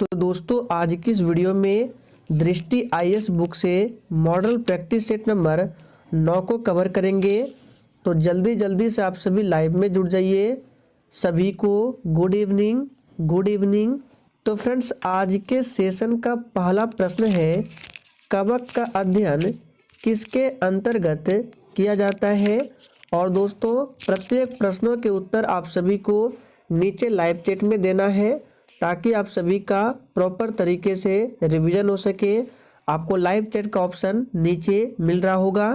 तो दोस्तों आज की इस वीडियो में दृष्टि आईएएस बुक से मॉडल प्रैक्टिस सेट नंबर 9 को कवर करेंगे। तो जल्दी जल्दी से आप सभी लाइव में जुड़ जाइए। सभी को गुड इवनिंग। Good evening. तो फ्रेंड्स आज के सेशन का पहला प्रश्न है, कवक का अध्ययन किसके अंतर्गत किया जाता है। और दोस्तों प्रत्येक प्रश्नों के उत्तर आप सभी को नीचे लाइव चैट में देना है ताकि आप सभी का प्रॉपर तरीके से रिवीजन हो सके। आपको लाइव चैट का ऑप्शन नीचे मिल रहा होगा।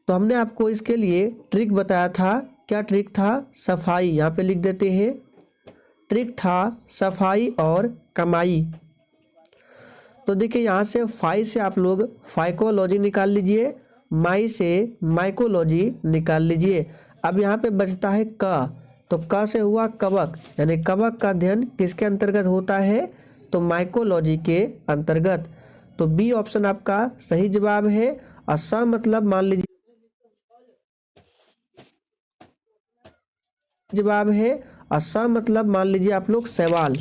तो हमने आपको इसके लिए ट्रिक बताया था। क्या ट्रिक था? सफाई। यहाँ पे लिख देते हैं, ट्रिक था सफाई और कमाई। तो देखिए यहाँ से फाई से आप लोग फाइकोलॉजी निकाल लीजिए, माई से माइकोलॉजी निकाल लीजिए। अब यहाँ पे बचता है क, तो क से हुआ कवक, यानी कवक का अध्ययन किसके अंतर्गत होता है? तो माइकोलॉजी के अंतर्गत। तो बी ऑप्शन आपका सही जवाब है। और स मतलब मान लीजिए जवाब है। और स मतलब मान लीजिए आप लोग सवाल।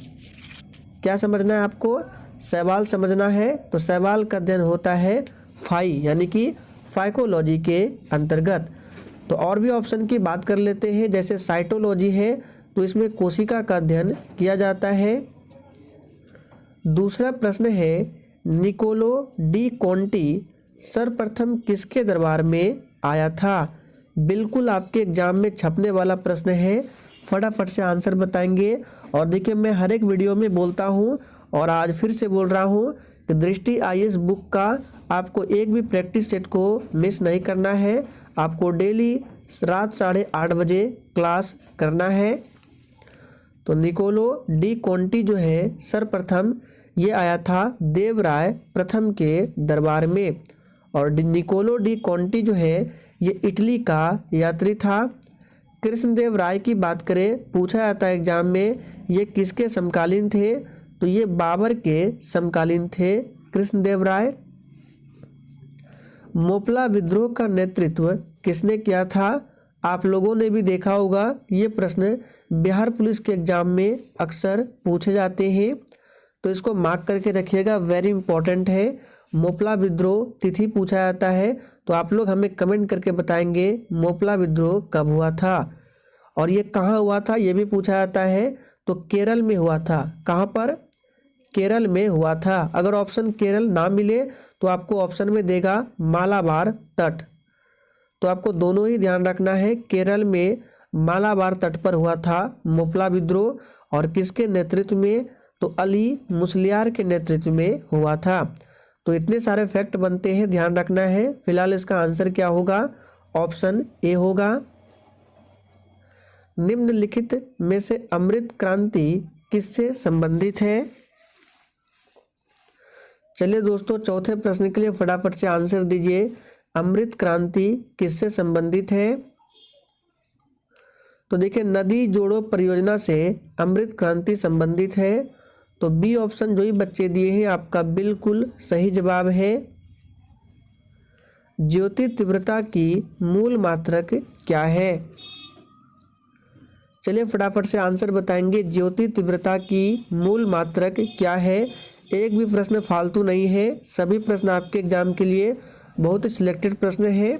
क्या समझना है आपको? सवाल समझना है। तो सवाल का अध्ययन होता है फाई, यानी कि फाइकोलॉजी के अंतर्गत। तो और भी ऑप्शन की बात कर लेते हैं, जैसे साइटोलॉजी है तो इसमें कोशिका का अध्ययन किया जाता है। दूसरा प्रश्न है, निकोलो डी कोंटी सर्वप्रथम किसके दरबार में आया था? बिल्कुल आपके एग्जाम में छपने वाला प्रश्न है, फटाफट से आंसर बताएंगे। और देखिए मैं हर एक वीडियो में बोलता हूँ और आज फिर से बोल रहा हूँ कि दृष्टि आईएएस बुक का आपको एक भी प्रैक्टिस सेट को मिस नहीं करना है। आपको डेली रात 8:30 बजे क्लास करना है। तो निकोलो डी कोंटी जो है सर्वप्रथम ये आया था देवराय प्रथम के दरबार में। और निकोलो डी कोंटी जो है ये इटली का यात्री था। कृष्णदेव राय की बात करें, पूछा जाता है एग्जाम में, ये किसके समकालीन थे? तो ये बाबर के समकालीन थे कृष्णदेव राय। मोपला विद्रोह का नेतृत्व किसने किया था? आप लोगों ने भी देखा होगा, ये प्रश्न बिहार पुलिस के एग्जाम में अक्सर पूछे जाते हैं, तो इसको मार्क करके रखिएगा, वेरी इंपॉर्टेंट है। मोपला विद्रोह तिथि पूछा जाता है, तो आप लोग हमें कमेंट करके बताएंगे मोपला विद्रोह कब हुआ था और ये कहाँ हुआ था, ये भी पूछा जाता है। तो केरल में हुआ था। कहाँ पर? केरल में हुआ था। अगर ऑप्शन केरल ना मिले तो आपको ऑप्शन में देगा मालाबार तट। तो आपको दोनों ही ध्यान रखना है। केरल में मालाबार तट पर हुआ था मोपला विद्रोह। और किसके नेतृत्व में? तो अली मुसलियार के नेतृत्व में हुआ था। तो इतने सारे फैक्ट बनते हैं, ध्यान रखना है। फिलहाल इसका आंसर क्या होगा? ऑप्शन ए होगा। निम्नलिखित में से अमृत क्रांति किससे संबंधित है? चलिए दोस्तों चौथे प्रश्न के लिए फटाफट से आंसर दीजिए। अमृत क्रांति किससे संबंधित है? तो देखिए नदी जोड़ो परियोजना से अमृत क्रांति संबंधित है। तो बी ऑप्शन जो ही बच्चे दिए हैं आपका बिल्कुल सही जवाब है। ज्योति तीव्रता की मूल मात्रक क्या है? चलिए फटाफट से आंसर बताएंगे। ज्योति तीव्रता की मूल मात्रक क्या है? एक भी प्रश्न फालतू नहीं है, सभी प्रश्न आपके एग्जाम के लिए बहुत सिलेक्टेड प्रश्न है।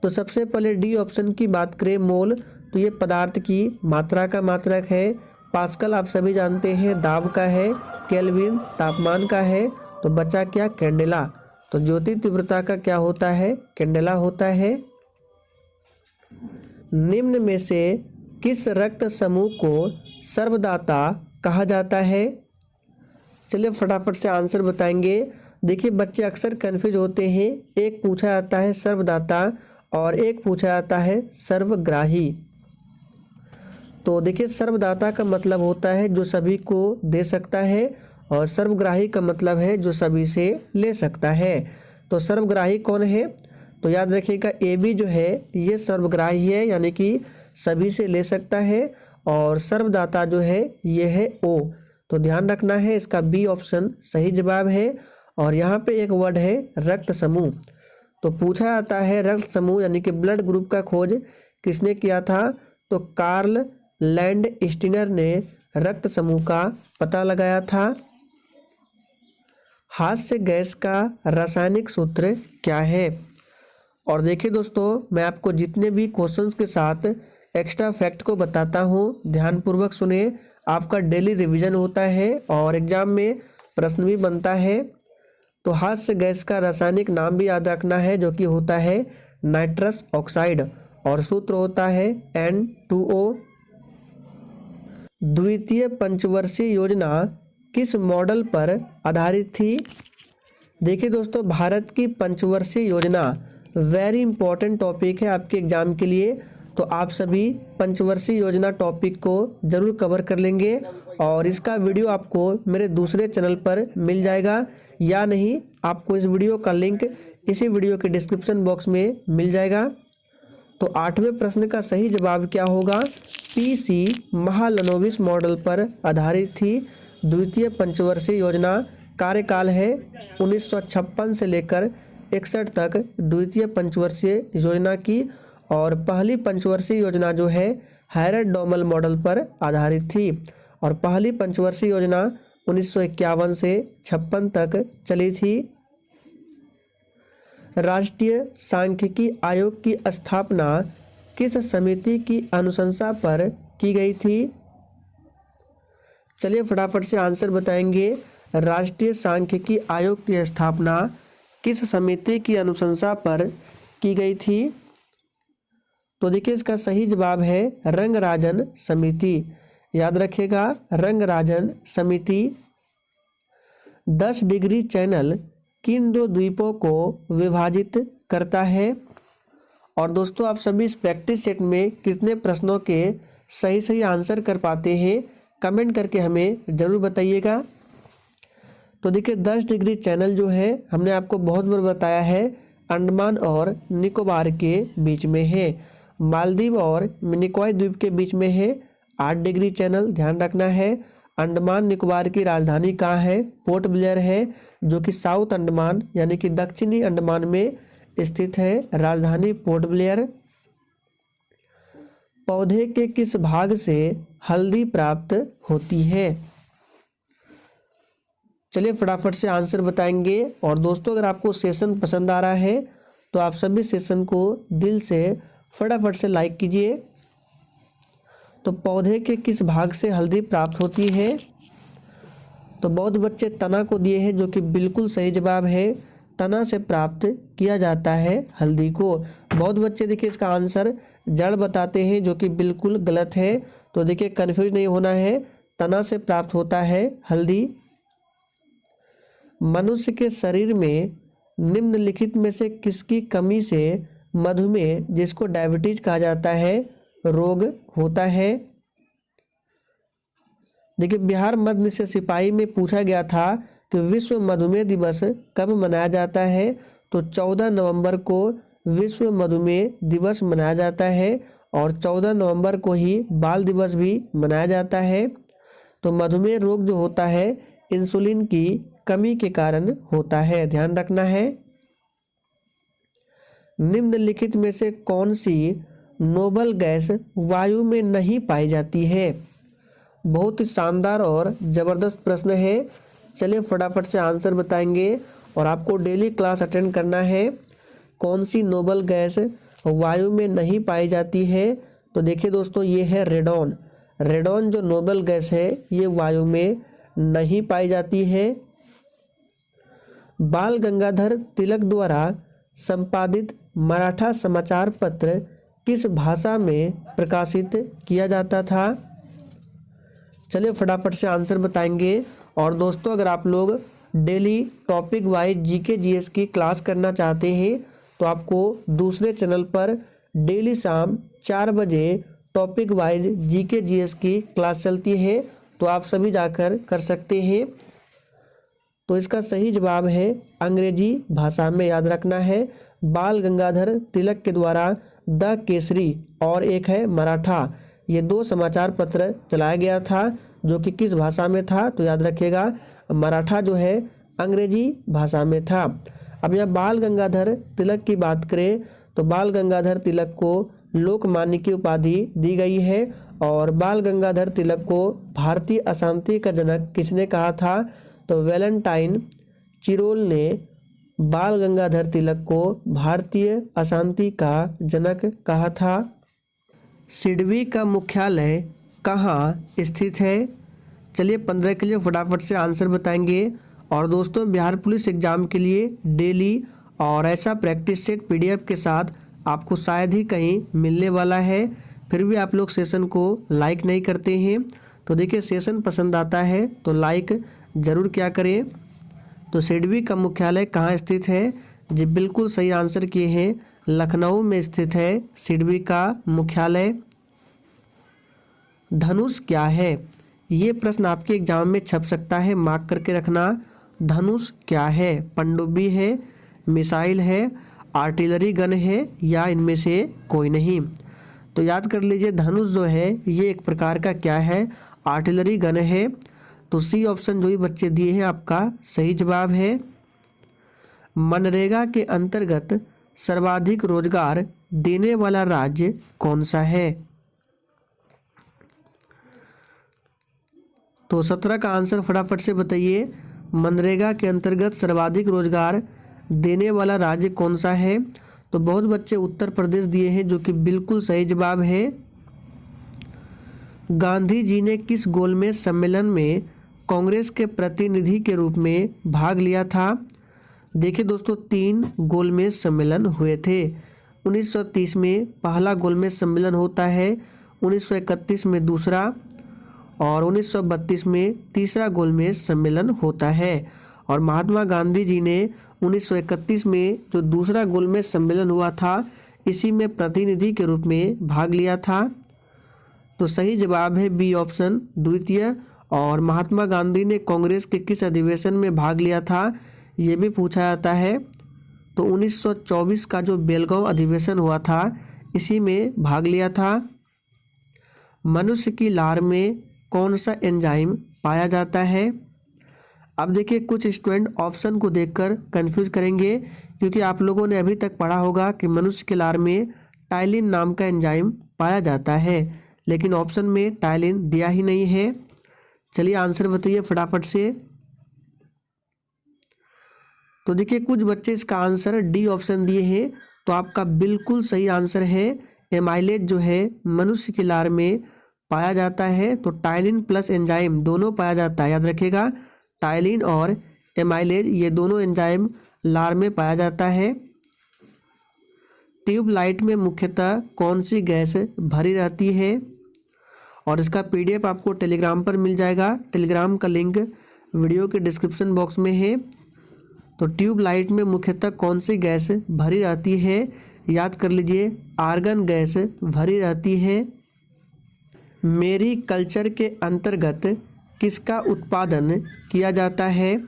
तो सबसे पहले डी ऑप्शन की बात करें, मोल, तो ये पदार्थ की मात्रा का मात्रक है। पास्कल आप सभी जानते हैं दाब का है। केल्विन तापमान का है। तो बचा क्या? कैंडेला। तो ज्योति तीव्रता का क्या होता है? कैंडेला होता है। निम्न में से किस रक्त समूह को सर्वदाता कहा जाता है? चलिए फटाफट से आंसर बताएंगे। देखिए बच्चे अक्सर कंफ्यूज होते हैं, एक पूछा जाता है सर्वदाता और एक पूछा जाता है सर्वग्राही। तो देखिए सर्वदाता का मतलब होता है जो सभी को दे सकता है और सर्वग्राही का मतलब है जो सभी से ले सकता है। तो सर्वग्राही कौन है? तो याद रखिएगा ए बी जो है ये सर्वग्राही है, यानी कि सभी से ले सकता है। और सर्वदाता जो है ये है ओ। तो ध्यान रखना है, इसका बी ऑप्शन सही जवाब है। और यहाँ पे एक वर्ड है रक्त समूह। तो पूछा जाता है रक्त समूह यानी कि ब्लड ग्रुप का खोज किसने किया था? तो कार्ल लैंड स्टीनर ने रक्त समूह का पता लगाया था? हास्य गैस का रासायनिक सूत्र क्या है? और देखिए दोस्तों, मैं आपको जितने भी क्वेश्चंस के साथ एक्स्ट्रा फैक्ट को बताता हूँ, ध्यानपूर्वक सुने। आपका डेली रिवीजन होता है और एग्जाम में प्रश्न भी बनता है। तो हास्य गैस का रासायनिक नाम भी याद रखना है, जो कि होता है नाइट्रस ऑक्साइड, और सूत्र होता है N2O। द्वितीय पंचवर्षीय योजना किस मॉडल पर आधारित थी? देखिए दोस्तों, भारत की पंचवर्षीय योजना वेरी इंपॉर्टेंट टॉपिक है आपके एग्जाम के लिए। तो आप सभी पंचवर्षीय योजना टॉपिक को जरूर कवर कर लेंगे, और इसका वीडियो आपको मेरे दूसरे चैनल पर मिल जाएगा, या नहीं आपको इस वीडियो का लिंक इसी वीडियो के डिस्क्रिप्शन बॉक्स में मिल जाएगा। तो 8वें प्रश्न का सही जवाब क्या होगा? PC महालनोबिस मॉडल पर आधारित थी द्वितीय पंचवर्षीय योजना। कार्यकाल है 1956 से लेकर 61 तक द्वितीय पंचवर्षीय योजना की, और पहली पंचवर्षीय योजना जो है हैरल्ड डोमल मॉडल पर आधारित थी, और पहली पंचवर्षीय योजना 1951 से 56 तक चली थी। राष्ट्रीय सांख्यिकी आयोग की स्थापना किस समिति की अनुशंसा पर की गई थी? चलिए फटाफट से आंसर बताएंगे। राष्ट्रीय सांख्यिकी आयोग की स्थापना किस समिति की अनुशंसा पर की गई थी? तो देखिए, इसका सही जवाब है रंगराजन समिति। याद रखिएगा, रंगराजन समिति। 10 डिग्री चैनल किन दो द्वीपों को विभाजित करता है? और दोस्तों, आप सभी इस प्रैक्टिस सेट में कितने प्रश्नों के सही आंसर कर पाते हैं, कमेंट करके हमें ज़रूर बताइएगा। तो देखिए, 10 डिग्री चैनल जो है हमने आपको बहुत बार बताया है, अंडमान और निकोबार के बीच में है, मालदीव और मिनिकॉय द्वीप के बीच में है। 8 डिग्री चैनल ध्यान रखना है। अंडमान निकोबार की राजधानी कहाँ है? पोर्ट ब्लेयर है, जो कि साउथ अंडमान यानी कि दक्षिणी अंडमान में स्थित है, राजधानी पोर्ट ब्लेयर। पौधे के किस भाग से हल्दी प्राप्त होती है? चलिए फटाफट से आंसर बताएंगे। और दोस्तों, अगर आपको सेशन पसंद आ रहा है तो आप सभी सेशन को दिल से फटाफट से लाइक कीजिए। तो पौधे के किस भाग से हल्दी प्राप्त होती है? तो बहुत बच्चे तना को दिए हैं, जो कि बिल्कुल सही जवाब है। तना से प्राप्त किया जाता है हल्दी को। बहुत बच्चे देखिए इसका आंसर जड़ बताते हैं, जो कि बिल्कुल गलत है। तो देखिए, कन्फ्यूज नहीं होना है, तना से प्राप्त होता है हल्दी। मनुष्य के शरीर में निम्नलिखित में से किसकी कमी से मधुमेह, जिसको डायबिटीज कहा जाता है, रोग होता है? देखिए, बिहार मध्य से सिपाही में पूछा गया था कि विश्व मधुमेह दिवस कब मनाया जाता है? तो 14 नवंबर को विश्व मधुमेह दिवस मनाया जाता है, और 14 नवंबर को ही बाल दिवस भी मनाया जाता है। तो मधुमेह रोग जो होता है इंसुलिन की कमी के कारण होता है, ध्यान रखना है। निम्नलिखित में से कौन सी नोबल गैस वायु में नहीं पाई जाती है? बहुत ही शानदार और ज़बरदस्त प्रश्न है। चलिए फटाफट से आंसर बताएंगे, और आपको डेली क्लास अटेंड करना है। कौन सी नोबल गैस वायु में नहीं पाई जाती है? तो देखिए दोस्तों, ये है रेडॉन। रेडॉन जो नोबल गैस है, ये वायु में नहीं पाई जाती है। बाल गंगाधर तिलक द्वारा संपादित मराठा समाचार पत्र किस भाषा में प्रकाशित किया जाता था? चलिए फटाफट से आंसर बताएंगे। और दोस्तों, अगर आप लोग daily topic wise GK GS की क्लास करना चाहते हैं, तो आपको दूसरे चैनल पर डेली शाम 4 बजे टॉपिक वाइज जीके जीएस की क्लास चलती है, तो आप सभी जाकर कर सकते हैं। तो इसका सही जवाब है अंग्रेजी भाषा में, याद रखना है। बाल गंगाधर तिलक के द्वारा द केसरी और एक है मराठा, ये 2 समाचार पत्र चलाया गया था, जो कि किस भाषा में था? तो याद रखिएगा, मराठा जो है अंग्रेजी भाषा में था। अब यह बाल गंगाधर तिलक की बात करें, तो बाल गंगाधर तिलक को लोकमान्य की उपाधि दी गई है, और बाल गंगाधर तिलक को भारतीय अशांति का जनक किसने कहा था? तो वैलेंटाइन चिरोल ने बाल गंगाधर तिलक को भारतीय अशांति का जनक कहा था। सिडबी का मुख्यालय कहाँ स्थित है? चलिए 15 के लिए फटाफट से आंसर बताएंगे। और दोस्तों, बिहार पुलिस एग्जाम के लिए डेली और ऐसा प्रैक्टिस सेट पीडीएफ के साथ आपको शायद ही कहीं मिलने वाला है, फिर भी आप लोग सेशन को लाइक नहीं करते हैं। तो देखिए, सेशन पसंद आता है तो लाइक ज़रूर क्या करें। तो सिडबी का मुख्यालय कहाँ स्थित है? जी बिल्कुल सही आंसर किए हैं, लखनऊ में स्थित है सिडबी का मुख्यालय। धनुष क्या है? ये प्रश्न आपके एग्जाम में छप सकता है, मार्क करके रखना। धनुष क्या है? पनडुब्बी है, मिसाइल है, आर्टिलरी गन है, या इनमें से कोई नहीं? तो याद कर लीजिए, धनुष जो है ये एक प्रकार का क्या है? आर्टिलरी गन है। तो सी ऑप्शन जो ही बच्चे दिए हैं आपका सही जवाब है। मनरेगा के अंतर्गत सर्वाधिक रोजगार देने वाला राज्य कौन सा है? तो 17 का आंसर फटाफट से बताइए। मनरेगा के अंतर्गत सर्वाधिक रोजगार देने वाला राज्य कौन सा है? तो बहुत बच्चे उत्तर प्रदेश दिए हैं, जो कि बिल्कुल सही जवाब है। गांधी जी ने किस गोलमेज सम्मेलन में कांग्रेस के प्रतिनिधि के रूप में भाग लिया था? देखिए दोस्तों, 3 गोलमेज सम्मेलन हुए थे। 1930 में पहला गोलमेज सम्मेलन होता है, 1931 में दूसरा, और 1932 में तीसरा गोलमेज सम्मेलन होता है। और महात्मा गांधी जी ने 1931 में जो दूसरा गोलमेज सम्मेलन हुआ था, इसी में प्रतिनिधि के रूप में भाग लिया था। तो सही जवाब है बी ऑप्शन, द्वितीय। और महात्मा गांधी ने कांग्रेस के किस अधिवेशन में भाग लिया था, ये भी पूछा जाता है। तो 1924 का जो बेलगांव अधिवेशन हुआ था, इसी में भाग लिया था। मनुष्य की लार में कौन सा एंजाइम पाया जाता है? अब देखिए, कुछ स्टूडेंट ऑप्शन को देखकर कंफ्यूज करेंगे, क्योंकि आप लोगों ने अभी तक पढ़ा होगा कि मनुष्य के लार में टाइलिन नाम का एंजाइम पाया जाता है, लेकिन ऑप्शन में टाइलिन दिया ही नहीं है। चलिए आंसर बताइए फटाफट से। तो देखिए, कुछ बच्चे इसका आंसर डी ऑप्शन दिए हैं, तो आपका बिल्कुल सही आंसर है एमाइलेज जो है मनुष्य की लार में पाया जाता है। तो टाइलिन प्लस एंजाइम दोनों पाया जाता है, याद रखिएगा। टाइलिन और एमाइलेज ये दोनों एंजाइम लार में पाया जाता है। ट्यूबलाइट में मुख्यतः कौन सी गैस भरी रहती है? और इसका पीडीएफ आपको टेलीग्राम पर मिल जाएगा। टेलीग्राम का लिंक वीडियो के डिस्क्रिप्शन बॉक्स में है। तो ट्यूबलाइट में मुख्यतः कौन सी गैस भरी रहती है? याद कर लीजिए, आर्गन गैस भरी रहती है। मेरी कल्चर के अंतर्गत किसका उत्पादन किया जाता है?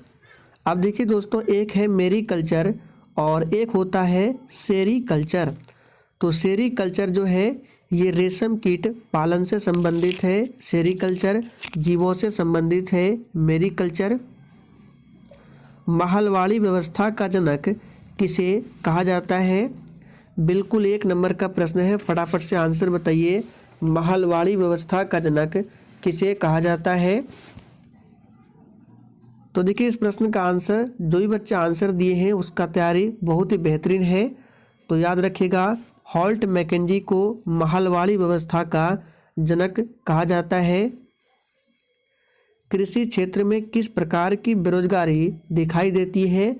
अब देखिए दोस्तों, एक है मेरी कल्चर और एक होता है सेरी कल्चर। तो सेरी कल्चर जो है ये रेशम कीट पालन से संबंधित है, सेरी कल्चर जीवों से संबंधित है मेरी कल्चर। महलवाड़ी व्यवस्था का जनक किसे कहा जाता है? बिल्कुल 1 नंबर का प्रश्न है, फटाफट से आंसर बताइए। महलवाड़ी व्यवस्था का जनक किसे कहा जाता है? तो देखिए, इस प्रश्न का आंसर जो भी बच्चे आंसर दिए हैं उसका तैयारी बहुत ही बेहतरीन है। तो याद रखिएगा, हॉल्ट मैकेंजी को महलवाड़ी व्यवस्था का जनक कहा जाता है। कृषि क्षेत्र में किस प्रकार की बेरोजगारी दिखाई देती है?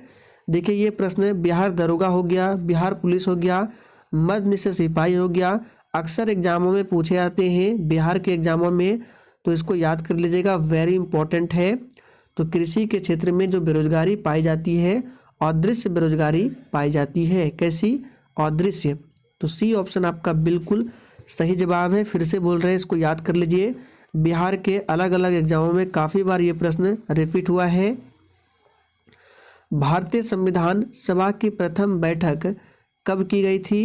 देखिए, ये प्रश्न बिहार दरोगा हो गया, बिहार पुलिस हो गया, मध्य निश्चय सिपाही हो गया, अक्सर एग्जामों में पूछे जाते हैं बिहार के एग्जामों में, तो इसको याद कर लीजिएगा, वेरी इंपॉर्टेंट है। तो कृषि के क्षेत्र में जो बेरोजगारी पाई जाती है, अदृश्य बेरोजगारी पाई जाती है। कैसी? अदृश्य। तो सी ऑप्शन आपका बिल्कुल सही जवाब है। फिर से बोल रहे हैं, इसको याद कर लीजिए। बिहार के अलग अलग एग्जामों में काफ़ी बार ये प्रश्न रिपीट हुआ है। भारतीय संविधान सभा की प्रथम बैठक कब की गई थी?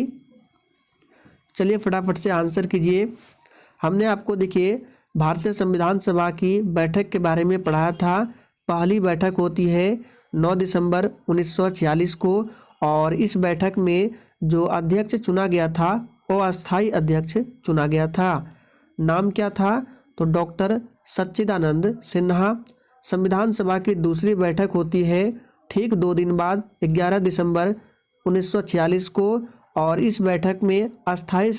चलिए फटाफट से आंसर कीजिए। हमने आपको देखिए भारतीय संविधान सभा की बैठक के बारे में पढ़ाया था। पहली बैठक होती है 9 दिसंबर 1946 को, और इस बैठक में जो अध्यक्ष चुना गया था वो अस्थायी अध्यक्ष चुना गया था। नाम क्या था? तो डॉक्टर सच्चिदानंद सिन्हा। संविधान सभा की दूसरी बैठक होती है ठीक 2 दिन बाद 11 दिसंबर 1946 को, और इस बैठक में अस्थाई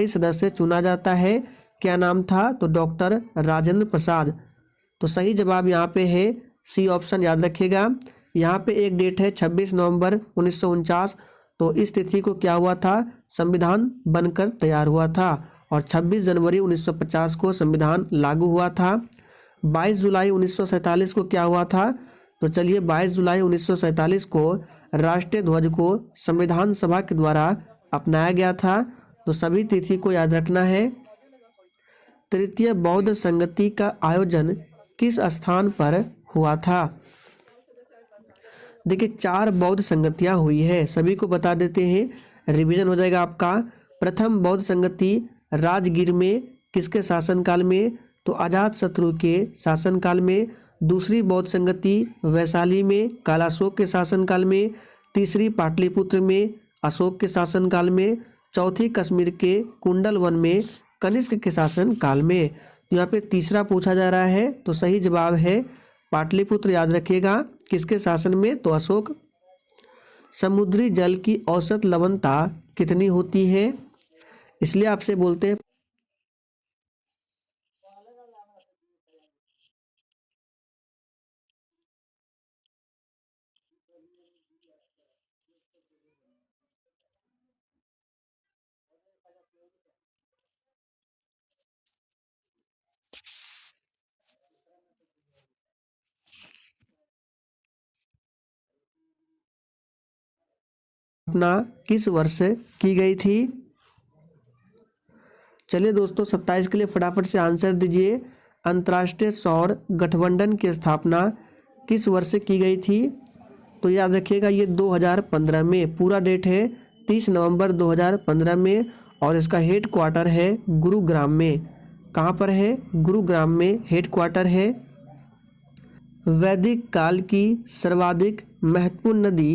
सदस्य चुना जाता है। क्या नाम था? तो डॉक्टर राजेंद्र प्रसाद। तो सही जवाब यहाँ पे है सी ऑप्शन, याद रखिएगा। यहाँ पे एक डेट है 26 नवंबर 1949। तो इस तिथि को क्या हुआ था? संविधान बनकर तैयार हुआ था, और 26 जनवरी 1950 को संविधान लागू हुआ था। 22 जुलाई 1947 को क्या हुआ था? तो चलिए 22 जुलाई 1947 को राष्ट्रीय ध्वज को संविधान सभा के द्वारा अपनाया गया था। तो सभी तिथि को याद रखना है। तृतीय बौद्ध संगति का आयोजन किस स्थान पर हुआ था? देखिए 4 बौद्ध संगतियां हुई है, सभी को बता देते हैं, रिवीजन हो जाएगा आपका। प्रथम बौद्ध संगति राजगीर में किसके शासनकाल में? तो अजातशत्रु के शासनकाल में। दूसरी बौद्ध संगति वैशाली में कालाशोक के शासनकाल में। तीसरी पाटलिपुत्र में अशोक के शासनकाल में। चौथी कश्मीर के कुंडल वन में कनिष्क के शासनकाल में। तो यहाँ पे तीसरा पूछा जा रहा है, तो सही जवाब है पाटलिपुत्र, याद रखिएगा। किसके शासन में? तो अशोक। समुद्री जल की औसत लवणता कितनी होती है? इसलिए आपसे बोलते हैं अपना किस वर्ष की गई थी? चलिए दोस्तों 27 के लिए फटाफट से आंसर दीजिए। अंतर्राष्ट्रीय सौर गठबंधन की स्थापना किस वर्ष की गई थी? तो याद रखिएगा ये 2015 में, पूरा डेट है 30 नवंबर 2015 में, और इसका हेड क्वार्टर है गुरुग्राम में। कहाँ पर है? गुरुग्राम में हेड क्वार्टर है। वैदिक काल की सर्वाधिक महत्वपूर्ण नदी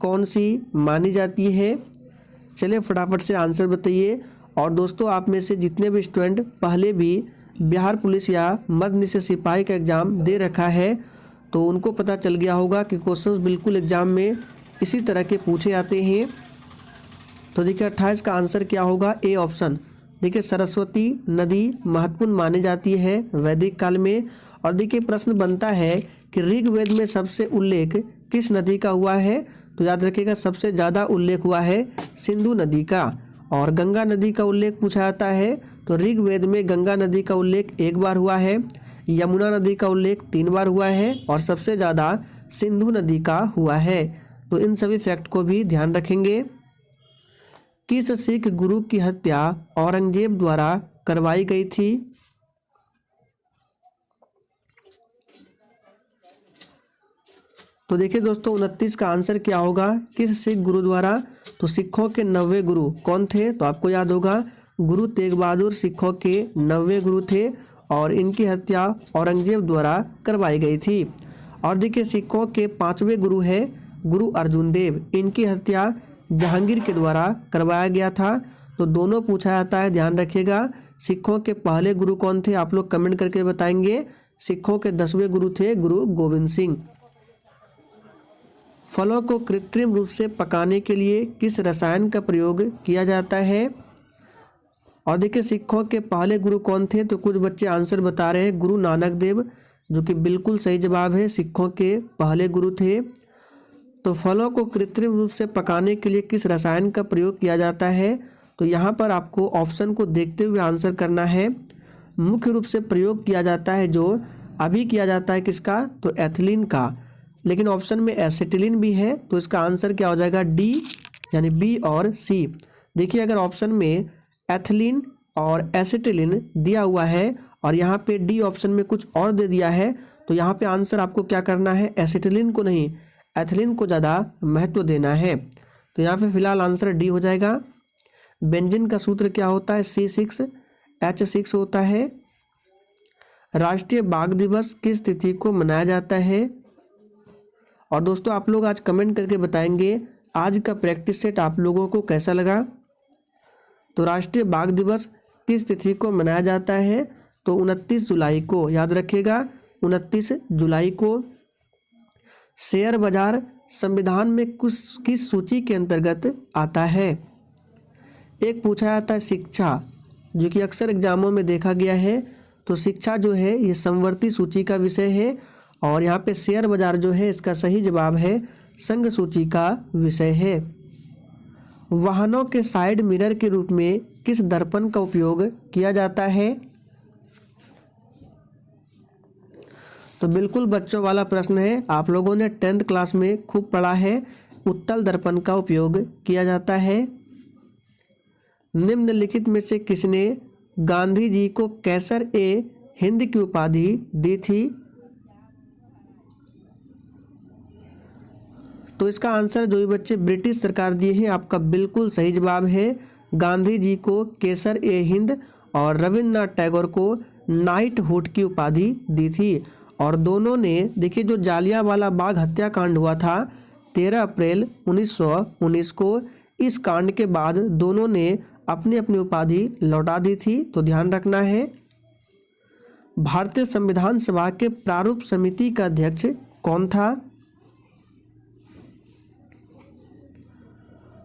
कौन सी मानी जाती है? चलिए फटाफट से आंसर बताइए। और दोस्तों आप में से जितने भी स्टूडेंट पहले भी बिहार पुलिस या मध्य निषेध सिपाही का एग्ज़ाम दे रखा है, तो उनको पता चल गया होगा कि क्वेश्चंस बिल्कुल एग्ज़ाम में इसी तरह के पूछे जाते हैं। तो देखिए 28 का आंसर क्या होगा? A option. देखिए सरस्वती नदी महत्वपूर्ण मानी जाती है वैदिक काल में। और देखिए प्रश्न बनता है कि ऋग्वेद में सबसे उल्लेख किस नदी का हुआ है? तो याद रखिएगा सबसे ज़्यादा उल्लेख हुआ है सिंधु नदी का। और गंगा नदी का उल्लेख पूछा जाता है, तो ऋग्वेद में गंगा नदी का उल्लेख 1 बार हुआ है, यमुना नदी का उल्लेख 3 बार हुआ है, और सबसे ज़्यादा सिंधु नदी का हुआ है। तो इन सभी फैक्ट को भी ध्यान रखेंगे। किस सिख गुरु की हत्या औरंगजेब द्वारा करवाई गई थी? तो देखिए दोस्तों 29 का आंसर क्या होगा? किस सिख गुरु द्वारा? तो सिखों के 90 गुरु कौन थे? तो आपको याद होगा गुरु तेग बहादुर सिखों के 90 गुरु थे, और इनकी हत्या औरंगजेब द्वारा करवाई गई थी। और देखिए सिखों के 5वें गुरु है गुरु अर्जुन देव, इनकी हत्या जहांगीर के द्वारा करवाया गया था। तो दोनों पूछा जाता है, ध्यान रखिएगा। सिखों के पहले गुरु कौन थे? आप लोग कमेंट करके बताएंगे। सिखों के 10वें गुरु थे गुरु गोविंद सिंह। फलों को कृत्रिम रूप से पकाने के लिए किस रसायन का प्रयोग किया जाता है? और देखिए सिखों के पहले गुरु कौन थे? तो कुछ बच्चे आंसर बता रहे हैं गुरु नानक देव, जो कि बिल्कुल सही जवाब है, सिखों के पहले गुरु थे। तो फलों को कृत्रिम रूप से पकाने के लिए किस रसायन का प्रयोग किया जाता है? तो यहाँ पर आपको ऑप्शन को देखते हुए आंसर करना है। मुख्य रूप से प्रयोग किया जाता है जो अभी किया जाता है किसका? तो एथिलीन का। लेकिन ऑप्शन में एसिटिलीन भी है, तो इसका आंसर क्या हो जाएगा? डी, यानी बी और सी। देखिए अगर ऑप्शन में एथिलीन और एसिटिलीन दिया हुआ है और यहाँ पे डी ऑप्शन में कुछ और दे दिया है, तो यहाँ पे आंसर आपको क्या करना है? एसिटिलीन को नहीं, एथिलीन को ज़्यादा महत्व देना है। तो यहाँ पे फिलहाल आंसर डी हो जाएगा। बेंजीन का सूत्र क्या होता है? C6H6 होता है। राष्ट्रीय बाघ दिवस किस तिथि को मनाया जाता है? और दोस्तों आप लोग आज कमेंट करके बताएंगे आज का प्रैक्टिस सेट आप लोगों को कैसा लगा। तो राष्ट्रीय बाघ दिवस किस तिथि को मनाया जाता है? तो 29 जुलाई को, याद रखिएगा 29 जुलाई को। शेयर बाजार संविधान में किस सूची के अंतर्गत आता है? एक पूछा जाता है शिक्षा, जो कि अक्सर एग्जामों में देखा गया है। तो शिक्षा जो है ये समवर्ती सूची का विषय है, और यहाँ पे शेयर बाजार जो है इसका सही जवाब है संघ सूची का विषय है। वाहनों के साइड मिरर के रूप में किस दर्पण का उपयोग किया जाता है? तो बिल्कुल बच्चों वाला प्रश्न है, आप लोगों ने 10th क्लास में खूब पढ़ा है। उत्तल दर्पण का उपयोग किया जाता है। निम्नलिखित में से किसने गांधी जी को कैसर ए हिंद की उपाधि दी थी? तो इसका आंसर जो भी बच्चे ब्रिटिश सरकार दिए हैं, आपका बिल्कुल सही जवाब है। गांधी जी को कैसर ए हिंद और रविंद्रनाथ टैगोर को नाइटहुड की उपाधि दी थी। और दोनों ने, देखिए जो जालियांवाला बाग हत्याकांड हुआ था 13 अप्रैल 1919 को, इस कांड के बाद दोनों ने अपनी अपनी उपाधि लौटा दी थी, तो ध्यान रखना है। भारतीय संविधान सभा के प्रारूप समिति का अध्यक्ष कौन था?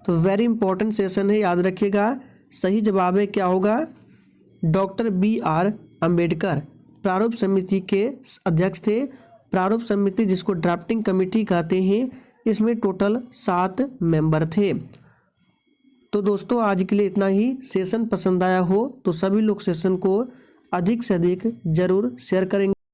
तो वेरी इंपॉर्टेंट सेशन है, याद रखिएगा। सही जवाब है क्या होगा? डॉक्टर BR अम्बेडकर प्रारूप समिति के अध्यक्ष थे। प्रारूप समिति जिसको ड्राफ्टिंग कमेटी कहते हैं, इसमें टोटल 7 मेंबर थे। तो दोस्तों आज के लिए इतना ही। सेशन पसंद आया हो तो सभी लोग सेशन को अधिक से अधिक जरूर शेयर करेंगे।